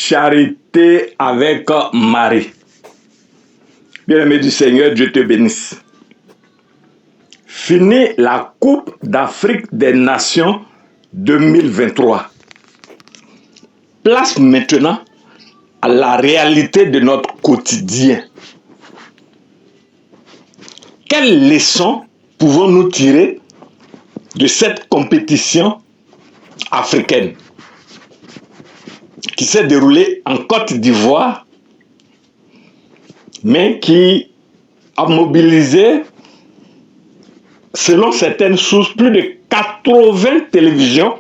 Charité avec Marie. Bien-aimé du Seigneur, Dieu te bénisse. Fini la Coupe d'Afrique des Nations 2023. Place maintenant à la réalité de notre quotidien. Quelles leçons pouvons-nous tirer de cette compétition africaine qui s'est déroulée en Côte d'Ivoire, mais qui a mobilisé, selon certaines sources, plus de 80 télévisions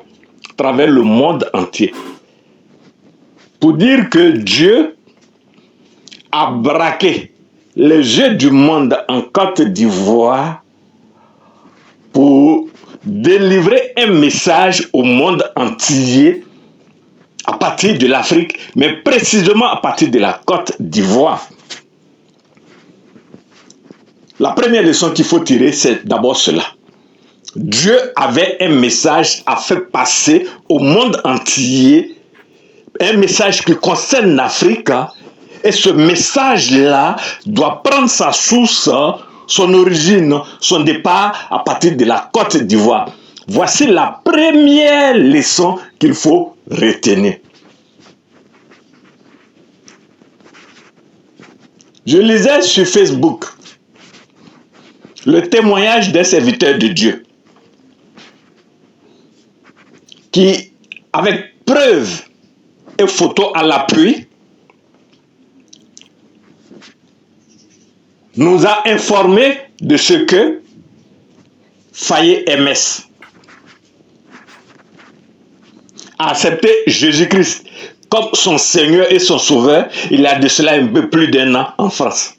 à travers le monde entier. Pour dire que Dieu a braqué les yeux du monde en Côte d'Ivoire pour délivrer un message au monde entier à partir de l'Afrique, mais précisément à partir de la Côte d'Ivoire. La première leçon qu'il faut tirer, c'est d'abord cela. Dieu avait un message à faire passer au monde entier, un message qui concerne l'Afrique, et ce message-là doit prendre sa source, son origine, son départ à partir de la Côte d'Ivoire. Voici la première leçon qu'il faut retenir. Je lisais sur Facebook le témoignage d'un serviteur de Dieu qui, avec preuves et photos à l'appui, nous a informé de ce que Faye MS a accepté Jésus-Christ comme son Seigneur et son Sauveur il y a de cela un peu plus d'un an en France.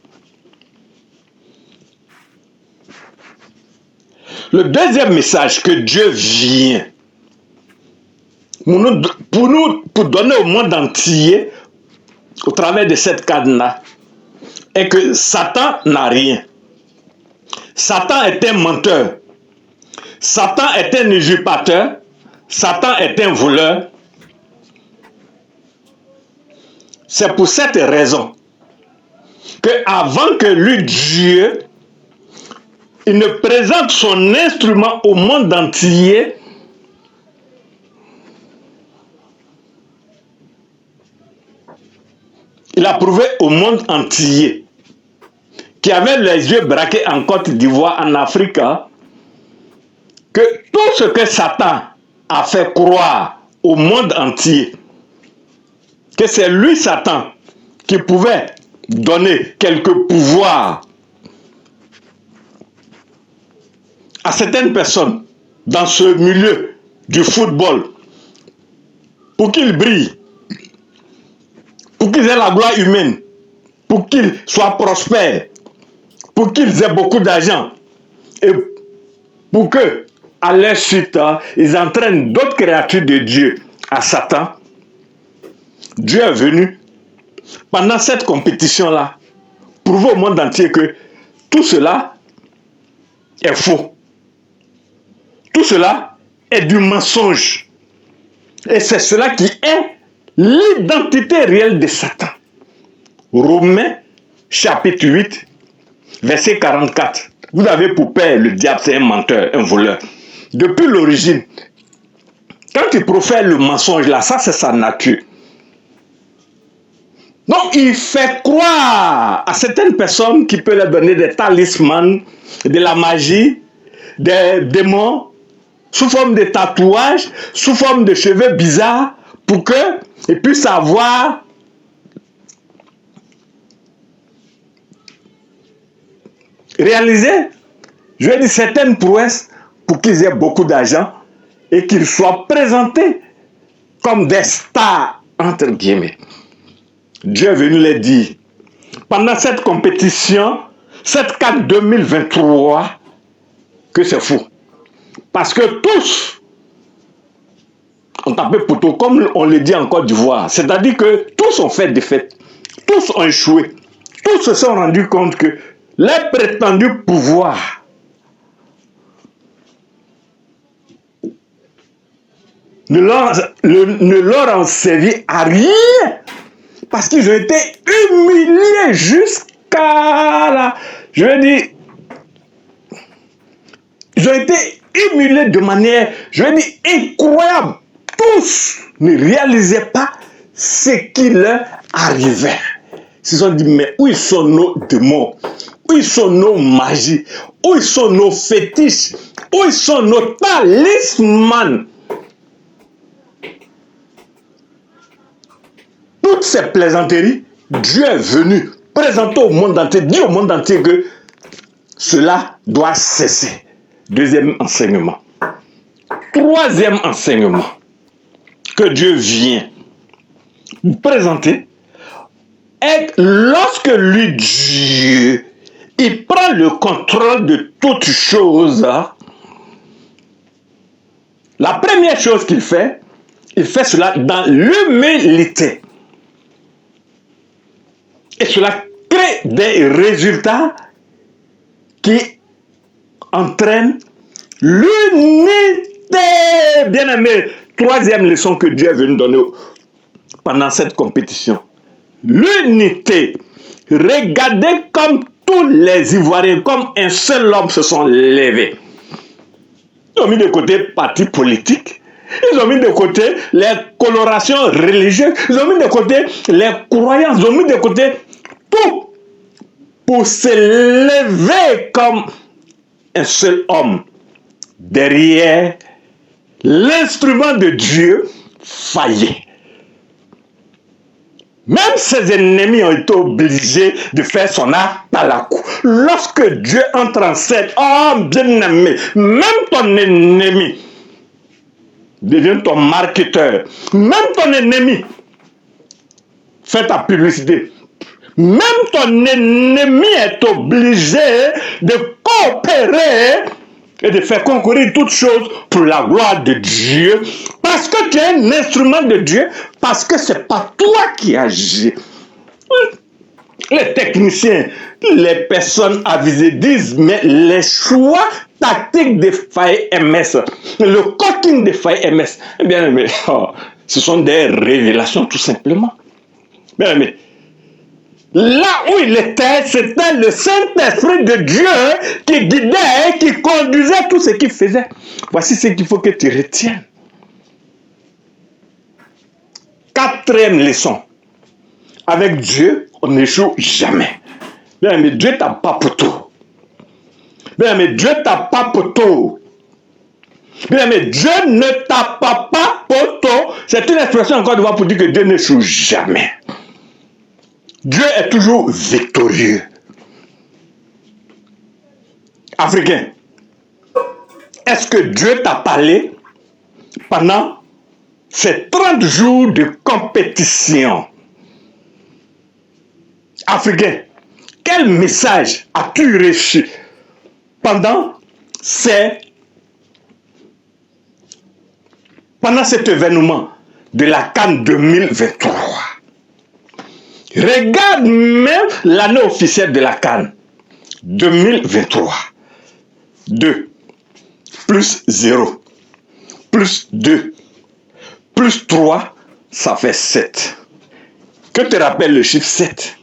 Le deuxième message que Dieu vient pour donner au monde entier au travers de cette cadenas est que Satan n'a rien. Satan est un menteur. Satan est un usurpateur. Satan est un voleur. C'est pour cette raison que avant que lui, Dieu, il ne présente son instrument au monde entier, il a prouvé au monde entier qui avait les yeux braqués en Côte d'Ivoire, en Afrique, que tout ce que Satan a fait croire au monde entier, que c'est lui, Satan, qui pouvait donner quelques pouvoirs à certaines personnes dans ce milieu du football pour qu'ils brillent, pour qu'ils aient la gloire humaine, pour qu'ils soient prospères, pour qu'ils aient beaucoup d'argent et pour que, à leur suite, ils entraînent d'autres créatures de Dieu à Satan. Dieu est venu pendant cette compétition-là prouver au monde entier que tout cela est faux. Tout cela est du mensonge. Et c'est cela qui est l'identité réelle de Satan. Romains chapitre 8, verset 44. Vous avez pour père le diable, c'est un menteur, un voleur. Depuis l'origine, quand il profère le mensonge là, ça c'est sa nature. Donc il fait croire à certaines personnes qui peuvent leur donner des talismans, de la magie, des démons, sous forme de tatouages, sous forme de cheveux bizarres, pour qu'ils puissent avoir réalisé, je vais dire, certaines prouesses pour qu'ils aient beaucoup d'argent et qu'ils soient présentés comme des stars, entre guillemets. Dieu est venu les dire, pendant cette compétition, cette CAN 2023, que c'est fou. Parce que tous ont tapé poteau, comme on le dit en Côte d'Ivoire. C'est-à-dire que tous ont fait défaite. Tous ont échoué. Tous se sont rendus compte que les prétendus pouvoirs ne leur ont servi à rien Parce qu'ils ont été humiliés jusqu'à là. Je veux dire, ils ont été humiliés de manière, je veux dire, incroyable. Tous ne réalisaient pas ce qui leur arrivait. Ils se sont dit, mais où sont nos démons? Où sont nos magies? Où sont nos fétiches? Où sont nos talismans? Toutes ces plaisanteries, Dieu est venu présenter au monde entier, dire au monde entier que cela doit cesser. Deuxième enseignement. Troisième enseignement que Dieu vient vous présenter est lorsque lui, Dieu, il prend le contrôle de toutes choses. La première chose qu'il fait, il fait cela dans l'humilité. Et cela crée des résultats qui entraînent l'unité. Bien aimé, troisième leçon que Dieu est venu donner pendant cette compétition. L'unité. Regardez comme tous les Ivoiriens, comme un seul homme se sont levés. Ils ont mis de côté partis politiques. Ils ont mis de côté les colorations religieuses. Ils ont mis de côté les croyances. Ils ont mis de côté tout pour se lever comme un seul homme derrière l'instrument de Dieu failli. Même ses ennemis ont été obligés de faire son apalakou. Lorsque Dieu entre en scène, oh bien-aimé, même ton ennemi devient ton marketeur. Même ton ennemi fait ta publicité. Même ton ennemi est obligé de coopérer et de faire concourir toutes choses pour la gloire de Dieu. Parce que tu es un instrument de Dieu, parce que ce n'est pas toi qui agis. Les techniciens, les personnes avisées disent, mais les choix tactiques des failles MS, le coaching des failles MS, eh bien, mais, ce sont des révélations tout simplement. Bien, mais, là où il était, c'était le Saint-Esprit de Dieu qui guidait, qui conduisait tout ce qu'il faisait. Voici ce qu'il faut que tu retiennes. Quatrième leçon. Avec Dieu, on n'échoue jamais. Bien, mais Dieu t'a pas pour tout. Bien, mais Dieu t'a pas pour tout. Bien, mais Dieu ne t'a pas pour tout. C'est une expression encore de voix pour dire que Dieu n'échoue jamais. Dieu est toujours victorieux. Africain, est-ce que Dieu t'a parlé pendant ces 30 jours de compétition? Africain, quel message as-tu reçu pendant cet événement de la CAN 2023? Regarde même l'année officielle de la CAN 2023. 2 plus 0 plus 2 plus 3, ça fait 7. Que te rappelle le chiffre 7?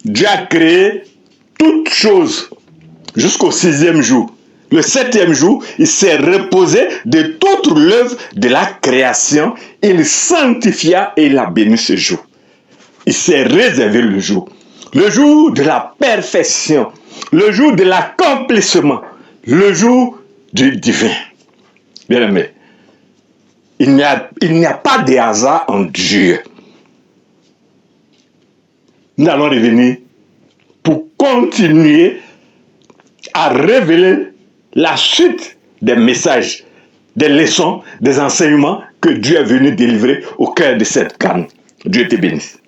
Dieu a créé toutes choses jusqu'au 6e jour. Le 7e jour, il s'est reposé de toute l'œuvre de la création. Il sanctifia et il a béni ce jour. Il s'est réservé le jour de la perfection, le jour de l'accomplissement, le jour du divin. Bien aimé, il n'y a pas de hasard en Dieu. Nous allons revenir pour continuer à révéler la suite des messages, des leçons, des enseignements que Dieu est venu délivrer au cœur de cette CAN. Dieu te bénisse.